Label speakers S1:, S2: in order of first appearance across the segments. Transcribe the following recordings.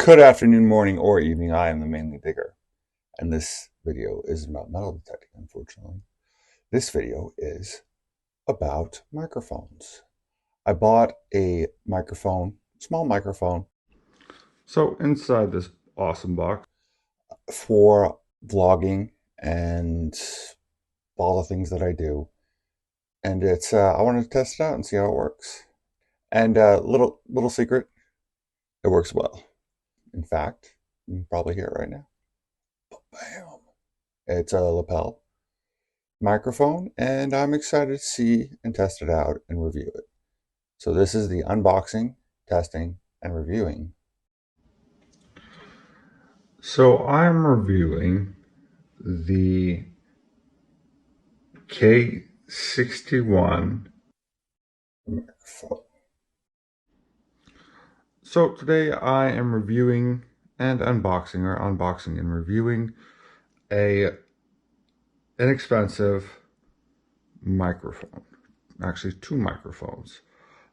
S1: Good afternoon, morning, or evening. I am the Mainly Digger, and this video is about metal detecting, unfortunately. This video is about microphones. I bought a microphone, small microphone,
S2: So inside this awesome box,
S1: for vlogging and all the things that I do. And it's I wanted to test it out and see how it works. And little secret, it works well. In fact, you can probably hear it right now. Bam! It's a lapel microphone, and I'm excited to see and test it out and review it. So this is the unboxing, testing, and reviewing.
S2: so I'm reviewing the K61.
S1: Microphone.
S2: So today I am reviewing and unboxing and reviewing a inexpensive microphone. Actually, two microphones.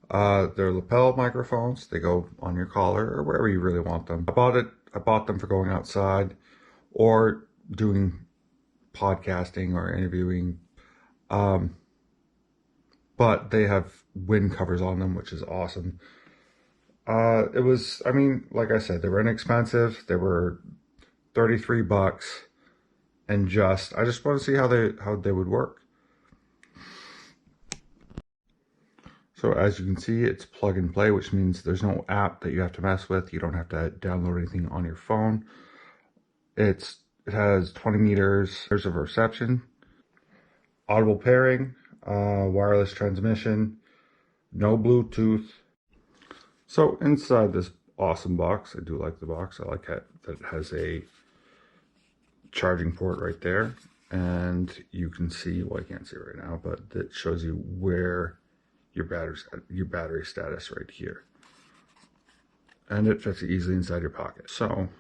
S2: They're lapel microphones. They go on your collar or wherever you really want them. I bought them for going outside or doing podcasting or interviewing. Um, but they have wind covers on them, which is awesome. I mean, like I said, they were inexpensive. They were 33 bucks, and I just want to see how they would work. So as you can see, it's plug and play, which means there's no app that you have to mess with. You don't have to download anything on your phone. It has 20 meters of reception, audible pairing, wireless transmission, no Bluetooth. So inside this awesome box, I do like the box. I like that it has a charging port right there. And you can see, well, I can't see it right now, but it shows you where your battery status right here. And it fits easily inside your pocket. So I'm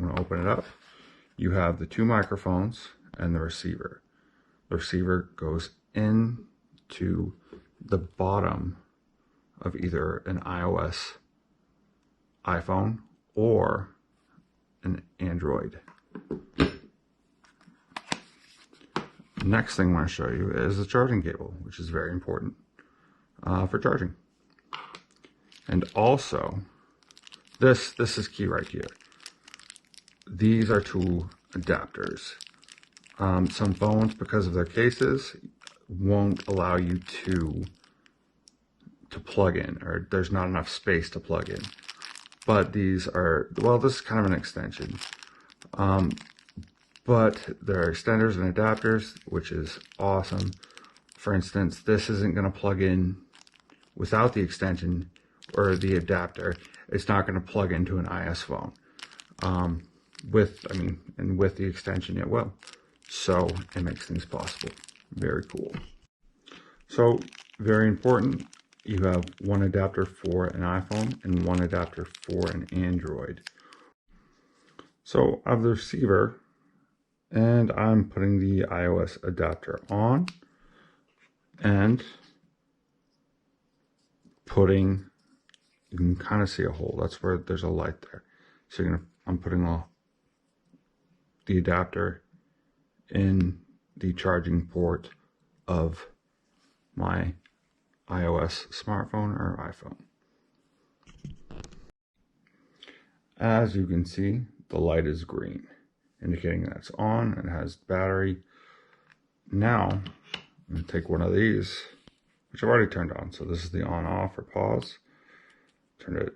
S2: going to open it up. You have the two microphones and the receiver. The receiver goes into the bottom of either an iOS iPhone or an Android. Next thing I want to show you is the charging cable, which is very important for charging. And also, this is key right here. These are two adapters. Some phones, because of their cases, won't allow you to plug in, or there's not enough space to plug in. But these are, well, this is kind of an extension. But there are extenders and adapters, which is awesome. For instance, this isn't going to plug in without the extension or the adapter. It's not going to plug into an IS phone. With the extension it will. So it makes things possible. Very cool. So very important, you have one adapter for an iPhone and one adapter for an Android. So I have the receiver, and I'm putting the iOS adapter on and putting, you can kind of see a hole. That's where there's a light there. So I'm putting the adapter in the charging port of my iOS smartphone or iPhone. As you can see, the light is green, indicating that it's on and has battery. Now, I'm going to take one of these, which I've already turned on. So this is the on off or pause. Turn it,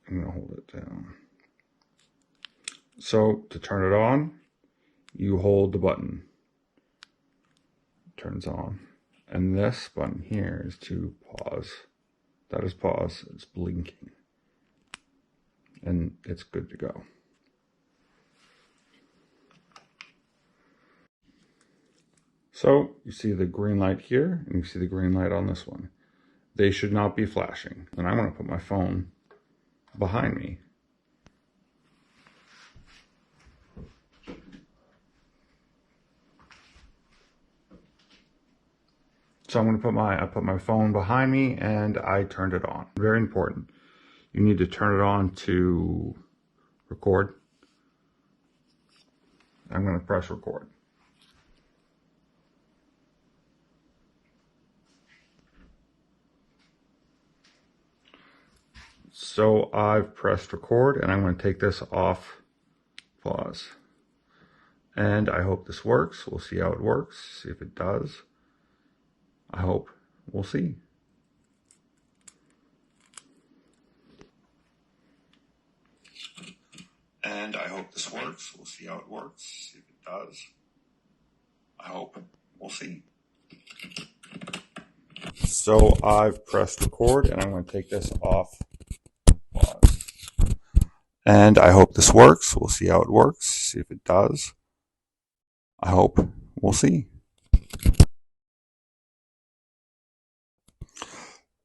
S2: I'm going to hold it down. So to turn it on, you hold the button. It turns on. And this button here is to pause. That is pause. It's blinking. And it's good to go. So you see the green light here, and you see the green light on this one. They should not be flashing. And I want to put my phone behind me. So I'm going to I put my phone behind me, and I turned it on. Very important. you need to turn it on to record. I'm going to press record. So I've pressed record and I'm going to take this off pause. And I hope this works. We'll see how it works. See if it does. I hope. We'll see. And I hope this works. We'll see how it works. See if it does. I hope. We'll see. So I've pressed record and I'm going to take this off pause. And I hope this works. We'll see how it works. See if it does. I hope. We'll see.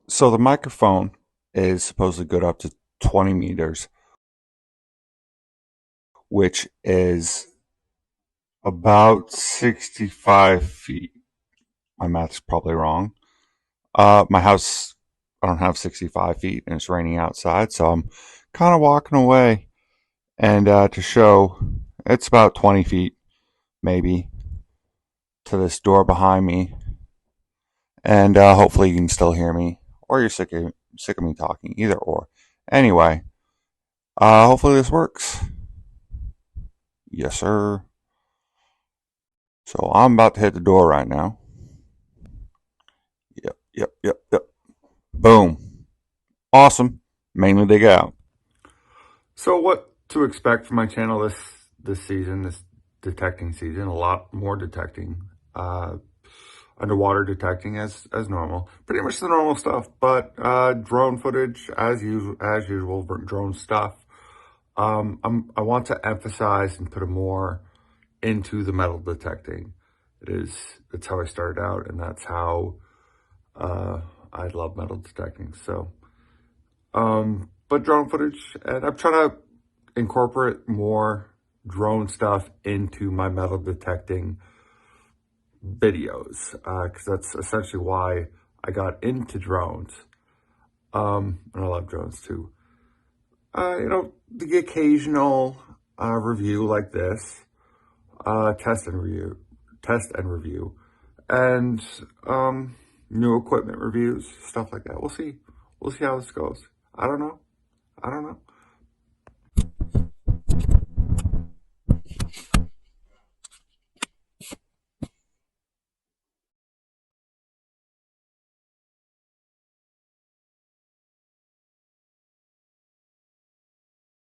S2: So the microphone is supposedly good up to 20 meters, which is about 65 feet. My math's probably wrong. My house, I don't have 65 feet and it's raining outside, so I'm kind of walking away. And to show, it's about 20 feet, maybe, to this door behind me. And hopefully you can still hear me, or you're sick of me talking, either or. Anyway, hopefully this works. Yes, sir. So I'm about to hit the door right now. Yep. Boom. Awesome. Mainly dig out. So what to expect from my channel this season, this detecting season? A lot more detecting. Underwater detecting as normal. Pretty much the normal stuff, but drone footage as usual, drone stuff. I want to emphasize and put more into the metal detecting. It's how I started out, and that's how I love metal detecting. So, but drone footage, and I'm trying to incorporate more drone stuff into my metal detecting videos, because that's essentially why I got into drones. And I love drones too. The occasional review like this, test and review, and new equipment reviews, stuff like that. We'll see how this goes. I don't know.